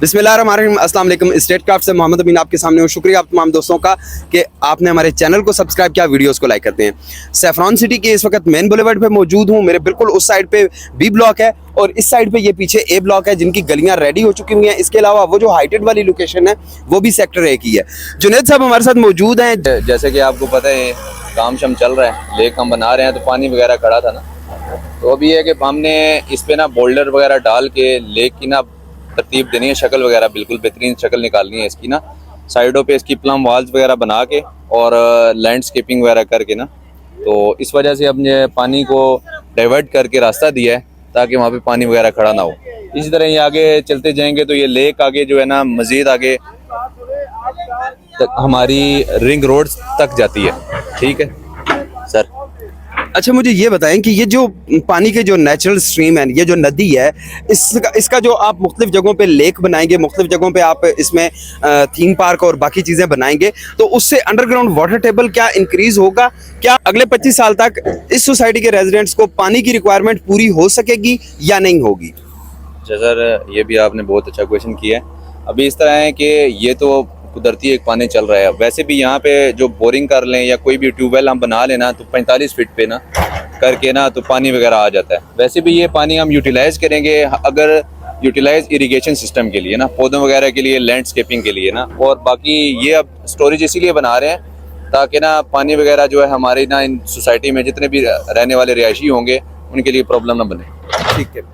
बिस्मिल्लाहिर्रहमानिर्रहीम, अस्सलाम वालेकुम। स्टेट क्राफ्ट से मोहम्मद अमीन आपके सामने हूँ। शुक्रिया आप तमाम दोस्तों का कि आपने हमारे चैनल को सब्सक्राइब किया, वीडियोस को लाइक करते हैं। सैफरॉन सिटी के इस वक्त मेन बुलेवर्ड पे मौजूद हूँ। मेरे बिल्कुल उस साइड पे बी ब्लॉक है और इस साइड पे ये पीछे ए ब्लॉक है, जिनकी गलियाँ रेडी हो चुकी हुई हैं। इसके अलावा वो जो हाइटेड वाली लोकेशन है वो भी सेक्टर ए की है। जुनैद साहब हमारे साथ मौजूद हैं। जैसे कि आपको पता है काम शम चल रहा है, लेक हम बना रहे हैं, तो पानी वगैरह खड़ा था ना, तो अभी है कि हमने इस पे ना बोल्डर वगैरह डाल के लेक की ना तरतीब देनी है, शक्ल वगैरह बिल्कुल बेहतरीन शक्ल निकालनी है इसकी ना। साइडों पे इसकी प्लम वाल्स वगैरह बना के और लैंडस्केपिंग वगैरह करके ना, तो इस वजह से हमने पानी को डाइवर्ट करके रास्ता दिया है ताकि वहाँ पे पानी वगैरह खड़ा ना हो। इसी तरह ये आगे चलते जाएंगे तो ये लेक आगे जो है ना मज़ीद आगे तक हमारी रिंग रोड तक जाती है। ठीक है सर। अच्छा, मुझे ये बताएं कि ये जो पानी के जो नेचुरल स्ट्रीम है, ये जो नदी है, इसका जो आप मुख्तलिफ जगहों पे लेक बनाएंगे, मुख्तलिफ जगहों पे आप इसमें थीम पार्क और बाकी चीज़ें बनाएंगे, तो उससे अंडरग्राउंड वाटर टेबल क्या इंक्रीज होगा? क्या अगले 25 साल तक इस सोसाइटी के रेजिडेंट्स को पानी की रिक्वायरमेंट पूरी हो सकेगी या नहीं होगी? सर, ये भी आपने बहुत अच्छा क्वेश्चन किया है। अभी इस तरह है कि ये तो कुदरती एक पानी चल रहा है। वैसे भी यहाँ पे जो बोरिंग कर लें या कोई भी ट्यूबवेल हम बना लेना तो 45 फीट पे ना करके ना तो पानी वगैरह आ जाता है। वैसे भी ये पानी हम यूटिलाइज करेंगे अगर यूटिलाइज इरिगेशन सिस्टम के लिए ना, पौधों वगैरह के लिए, लैंडस्केपिंग के लिए ना, और बाकी ये अब स्टोरेज इसीलिए बना रहे हैं ताकि ना पानी वगैरह जो है हमारी ना इन सोसाइटी में जितने भी रहने वाले रिहायशी होंगे उनके लिए प्रॉब्लम ना बने। ठीक है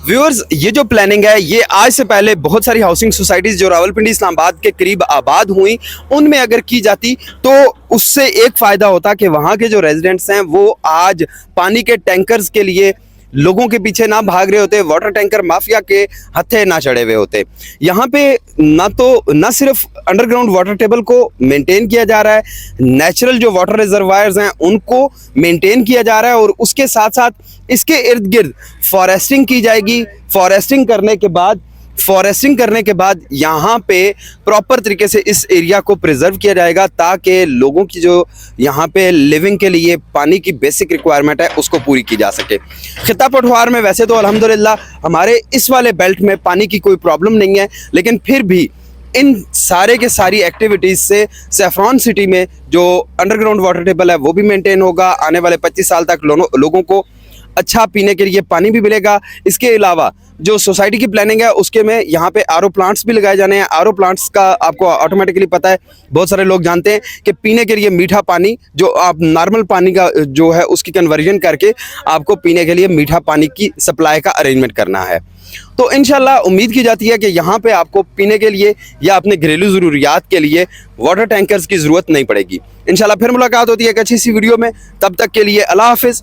व्यूअर्स, ये जो प्लानिंग है ये आज से पहले बहुत सारी हाउसिंग सोसाइटीज जो रावलपिंडी इस्लामाबाद के करीब आबाद हुई, उनमें अगर की जाती तो उससे एक फ़ायदा होता कि वहाँ के जो रेजिडेंट्स हैं वो आज पानी के टैंकर्स के लिए लोगों के पीछे ना भाग रहे होते, वाटर टैंकर माफिया के हत्थे ना चढ़े हुए होते। यहाँ पे ना सिर्फ अंडरग्राउंड वाटर टेबल को मेंटेन किया जा रहा है, नेचुरल जो वाटर रिजर्वायर्स हैं उनको मेंटेन किया जा रहा है, और उसके साथ साथ इसके इर्द गिर्द फॉरेस्टिंग की जाएगी। फॉरेस्टिंग करने के बाद यहाँ पे प्रॉपर तरीके से इस एरिया को प्रिजर्व किया जाएगा ताकि लोगों की जो यहाँ पे लिविंग के लिए पानी की बेसिक रिक्वायरमेंट है उसको पूरी की जा सके। खित्ता पठवार में वैसे तो अल्हम्दुलिल्लाह हमारे इस वाले बेल्ट में पानी की कोई प्रॉब्लम नहीं है, लेकिन फिर भी इन सारे के सारी एक्टिविटीज़ से सैफरॉन सिटी में जो अंडरग्राउंड वाटर टेबल है वो भी मेंटेन होगा। आने वाले 25 साल तक लोगों को अच्छा पीने के लिए पानी भी मिलेगा। इसके अलावा जो सोसाइटी की प्लानिंग है उसके में यहाँ पे आरओ प्लांट्स भी लगाए जाने हैं। आरओ प्लांट्स का आपको ऑटोमेटिकली पता है, बहुत सारे लोग जानते हैं कि पीने के लिए मीठा पानी जो आप नॉर्मल पानी का जो है उसकी कन्वर्जन करके आपको पीने के लिए मीठा पानी की सप्लाई का अरेंजमेंट करना है। तो इंशाल्लाह उम्मीद की जाती है कि यहाँ पे आपको पीने के लिए या अपने घरेलू ज़रूरियात के लिए वाटर टैंकर्स की ज़रूरत नहीं पड़ेगी। इंशाल्लाह फिर मुलाकात होती है एक अच्छी सी वीडियो में, तब तक के लिए अल्लाह हाफिज़।